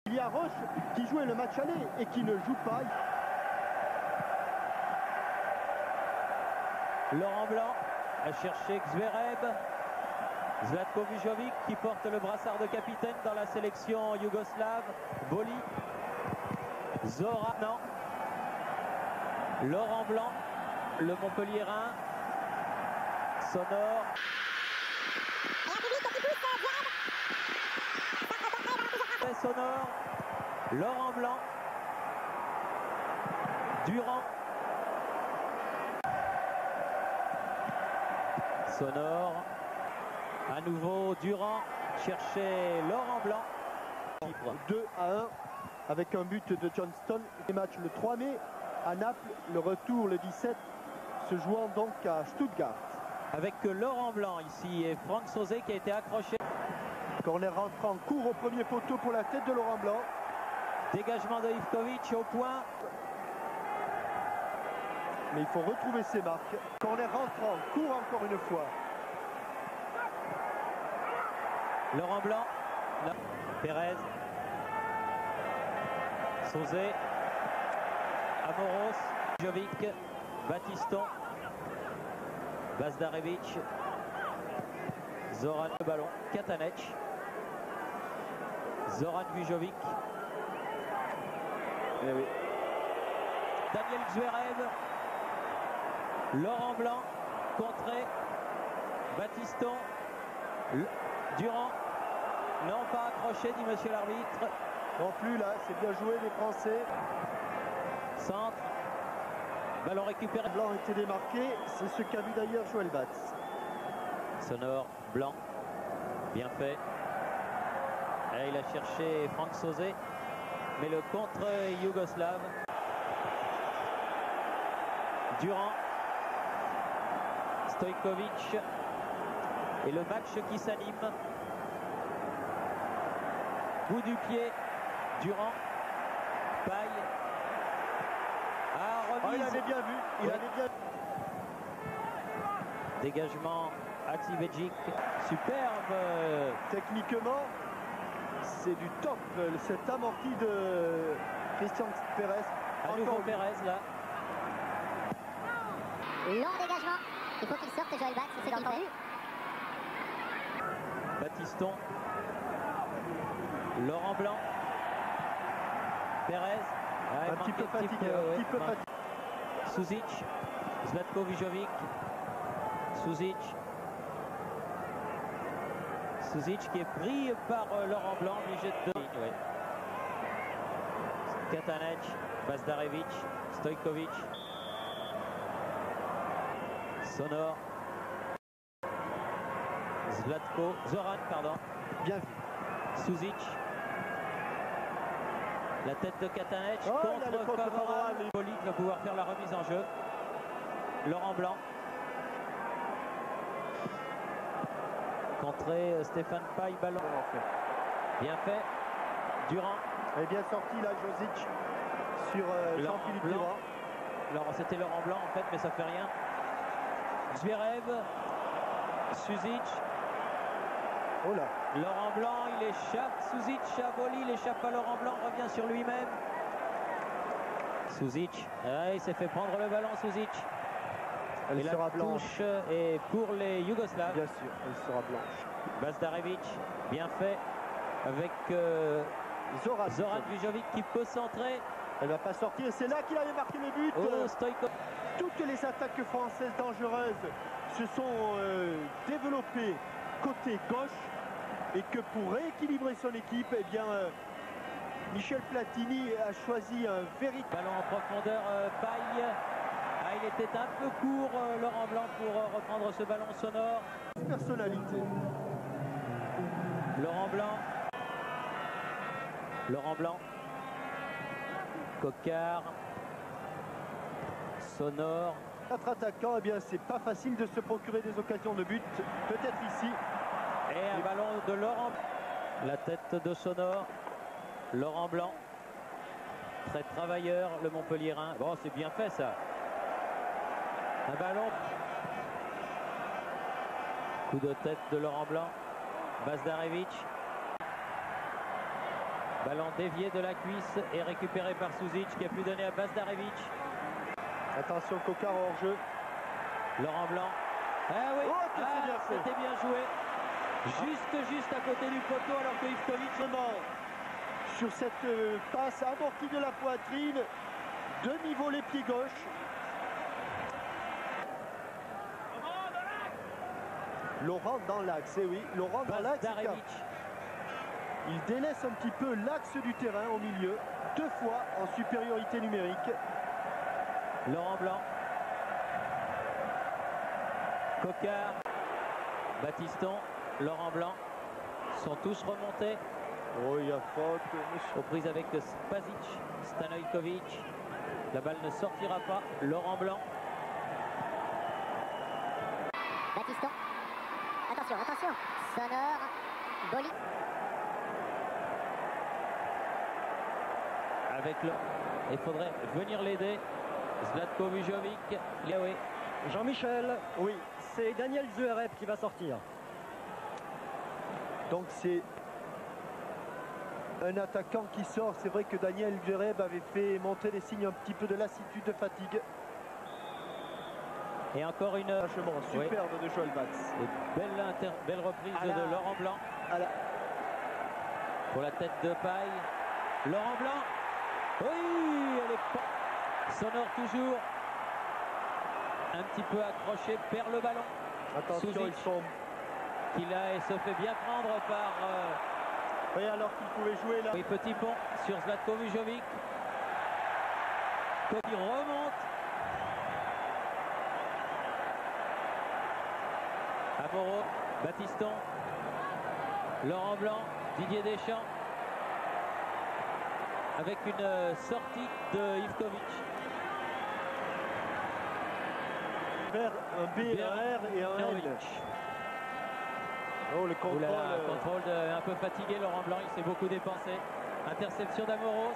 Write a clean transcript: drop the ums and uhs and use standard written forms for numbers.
Il y a Roche qui jouait le match aller et qui ne joue pas. Laurent Blanc a cherché Zverev. Zlatko Vujovic qui porte le brassard de capitaine dans la sélection yougoslave. Boli. Zora, non. Laurent Blanc, le Montpelliérain. Sonore. Sonore. Laurent Blanc. Durand. Sonore. À nouveau Durand cherchait Laurent Blanc. 2-1 avec un but de Johnston. Les matchs le 3 mai à Naples, le retour le 17, se jouant donc à Stuttgart. Avec Laurent Blanc ici et Franck Sauzet qui a été accroché. Corner rentrant court au premier poteau pour la tête de Laurent Blanc. Dégagement de Ivkovic au point. Mais il faut retrouver ses marques. Corner rentrant court encore une fois. Laurent Blanc. Pérez. Sauzet. Amoros. Jovic. Batiston. Bazdarevic. Zoran le ballon. Katanec. Zoran Vujovic. Eh oui. Daniel Zverev. Laurent Blanc. Contré. Batiston. Durand. Non, pas accroché, dit monsieur l'arbitre. Non plus là, c'est bien joué les Français. Centre. Ballon récupéré. Blanc était démarqué, c'est ce qu'a vu d'ailleurs Joël Batz. Sonore, Blanc. Bien fait. Et il a cherché Franck Sauzet. Mais le contre yougoslave. Durand. Stojkovic. Et le match qui s'anime. Bout du pied. Durand. Paille. Il avait bien vu. Il avait bien vu. Dégagement. Aksivegic. Superbe. Techniquement, c'est du top. Cet amorti de Christian Pérez. À nouveau Pérez là. Long dégagement. Il faut qu'il sorte, Joël Batz, c'est entendu. Batiston. Laurent Blanc. Pérez. Un petit peu fatigué. Suzic. Zlatko Vujovic. Suzic. Suzic qui est pris par Laurent Blanc, obligé de... Oui. Katanec. Bazdarevic. Stojkovic. Sonore. Zlatko. Zoran, pardon. Bien vu. Suzic. La tête de Katanec. Contre favorable. Boli va pouvoir faire la remise en jeu. Laurent Blanc. Contré Stéphane Paille, ballon. Bien fait. Durand. Et bien sorti là, Josic sur Jean-Philippe Durand. Alors c'était Laurent Blanc en fait, mais ça fait rien. Zverev. Suzic. Oh là. Laurent Blanc, il échappe. Suzic à Boli, il échappe à Laurent Blanc, revient sur lui-même. Suzic. Il s'est fait prendre le ballon, Suzic. Elle sera blanche. Touche est pour les Yougoslaves. Bien sûr, elle sera blanche. Bazdarevic, bien fait. Avec Zoran Vujovic qui peut centrer. Elle ne va pas sortir. C'est là qu'il avait marqué le but. Toutes les attaques françaises dangereuses se sont développées côté gauche. Et que pour rééquilibrer son équipe, eh bien, Michel Platini a choisi un véritable... Ballon en profondeur, Paille. Il était un peu court, Laurent Blanc, pour reprendre ce ballon sonore. Personnalité. Laurent Blanc. Laurent Blanc. Coquard. Sonore. Quatre attaquants, eh bien, c'est pas facile de se procurer des occasions de but. Peut-être ici. Et un ballon de Laurent. La tête de Sonore. Laurent Blanc. Très travailleur, le Montpelliérain. Bon, c'est bien fait ça. Un ballon. Coup de tête de Laurent Blanc. Bazdarevic. Ballon dévié de la cuisse et récupéré par Suzic qui a pu donner à Bazdarevic. Attention, Coquard hors-jeu. Laurent Blanc. Ah oui, c'était bien joué. Juste à côté du poteau alors que Ivkovic sur cette passe amortie de la poitrine, demi-volée pied gauche. Laurent dans l'axe, oui, Laurent dans l'axe. Il délaisse un petit peu l'axe du terrain au milieu, 2 fois en supériorité numérique. Laurent Blanc. Coquard. Batiston. Laurent Blanc. Sont tous remontés. Oh, il y a faute. Aux prises avec Spasic. Stanojkovic. La balle ne sortira pas. Laurent Blanc. Batiston. Attention. Sonore. Boli. Avec le... Il faudrait venir l'aider. Zlatko Vujovic. Oui. Jean-Michel. Oui, c'est Daniel Zuereb qui va sortir. Donc c'est un attaquant qui sort. C'est vrai que Daniel Zuereb avait fait monter les signes un petit peu de lassitude, de fatigue. Et encore une superbe de Joël Batz. Belle reprise de Laurent Blanc. Pour la tête de paille. Laurent Blanc. Oui, elle est pas. Sonore toujours. Un petit peu accroché, perd le ballon. Attention, Suzic, ils sont... qui là et se fait bien prendre par... Oui, alors qu'il pouvait jouer là. Oui, petit pont sur Zlatko Vujovic. Qui remonte. Amoro, Batiston, Laurent Blanc, Didier Deschamps. Avec une sortie de Ivkovic. Vers un B, un R et un L. Oh, le contrôle. Contrôle un peu fatigué, Laurent Blanc, il s'est beaucoup dépensé. Interception d'Amoro.